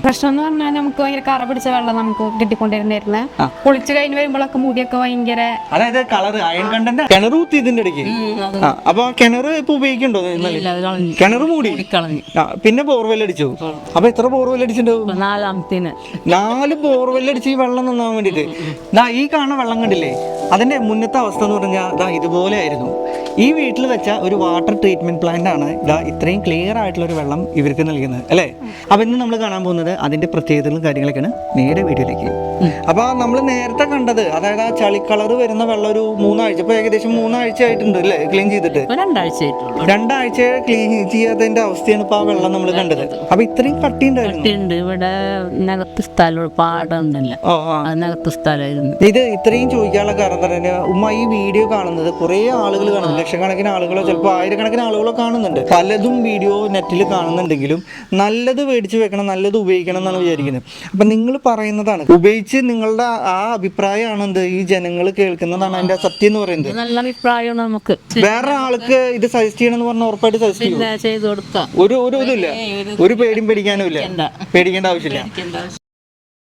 പ്രശ്നം എന്ന് പറഞ്ഞാൽ നമുക്ക് ഭയങ്കര കറ പിടിച്ച വെള്ളം നമുക്ക് കിട്ടിക്കൊണ്ടിരുന്നായിരുന്നു. കുളിച്ചു കഴിഞ്ഞ് വരുമ്പോഴൊക്കെ മുടിയൊക്കെ ഭയങ്കര അതായത് കളർ അയൺ കണ്ടന്റ് കിണർ കുത്തി ഇതിന്റെ ഇടയ്ക്ക്. അപ്പൊ കിണർ ഇപ്പൊ ഉപയോഗിക്കണ്ടോ? കിണർ മൂടി പിന്നെ ബോർവെൽ അടിച്ചു. അപ്പൊ എത്ര ബോർവെൽ അടിച്ചിട്ടുണ്ടാവും? 4 ബോർവെൽ അടിച്ച് ഈ വെള്ളം നന്നാവാൻ വേണ്ടിട്ട്. ഈ കാണുന്ന വെള്ളം കണ്ടില്ലേ, അതിന്റെ മുന്നത്തെ അവസ്ഥ എന്ന് പറഞ്ഞാൽ ഇതുപോലെ ആയിരുന്നു. ഈ വീട്ടിൽ വെച്ച ഒരു വാട്ടർ ട്രീറ്റ്മെന്റ് പ്ലാന്റ് ആണ് ഇത്രയും ക്ലിയർ ആയിട്ടുള്ള ഒരു വെള്ളം ഇവർക്ക് നൽകുന്നത് അല്ലേ. അപ്പൊ ഇന്ന് നമ്മൾ കാണാൻ പോകുന്നത് അതിന്റെ പ്രത്യേകതകളും കാര്യങ്ങളൊക്കെയാണ്. നേരെ വീഡിയോയിലേക്ക്. അപ്പൊ നമ്മൾ നേരത്തെ കണ്ടത് അതായത് ആ ചളി കളർ വരുന്ന വെള്ളം ഒരു 3 ആഴ്ച, ഇപ്പൊ ഏകദേശം 3 ആഴ്ച ആയിട്ടുണ്ട് അല്ലേ ക്ലീൻ ചെയ്തിട്ട്. 2 ആഴ്ച ക്ലീൻ ചെയ്യാത്തതിന്റെ അവസ്ഥയാണ് ഇപ്പൊ ആ വെള്ളം നമ്മൾ കണ്ടത്. അപ്പൊ ഇത്രയും കട്ടി ഉണ്ടായിരുന്നു ഇവിടെ നകത്ത് സ്ഥലം പാടുണ്ടല്ലോ, സ്ഥലമായിരുന്നു ഇത്. ഇത്രയും ചോദിക്കാനുള്ള കാരണം തന്നെ ഉമ്മ ഈ വീഡിയോ കാണുന്നത് കുറെ ആളുകൾ കാണുന്നുണ്ട്, ലക്ഷക്കണക്കിന് ആളുകളോ ചിലപ്പോൾ ആയിരക്കണക്കിന് ആളുകളോ കാണുന്നുണ്ട്. പലതും വീഡിയോ നെറ്റിൽ കാണുന്നുണ്ടെങ്കിലും നല്ലത് മേടിച്ച് വെക്കണം, നല്ലത് ഉപയോഗിക്കണം എന്നാണ് വിചാരിക്കുന്നത്. അപ്പൊ നിങ്ങൾ പറയുന്നതാണ് ഉപയോഗിച്ച് നിങ്ങളുടെ ആ അഭിപ്രായമാണ് എന്ത് ഈ ജനങ്ങൾ കേൾക്കുന്നതാണ് അതിന്റെ സത്യം എന്ന് പറയുന്നത്. നല്ല അഭിപ്രായം നമുക്ക്. വേറെ ആൾക്ക് ഇത് സജസ്റ്റ് ചെയ്യണമെന്ന് പറഞ്ഞാൽ ഉറപ്പായിട്ട് സജസ്റ്റ് ചെയ്യും. ചെയ്ത് കൊടുക്കാം. ഒരു ഇതില്ല, ഒരു പേടിയും പേടിക്കാനും ഇല്ല, പേടിക്കേണ്ട ആവശ്യമില്ല.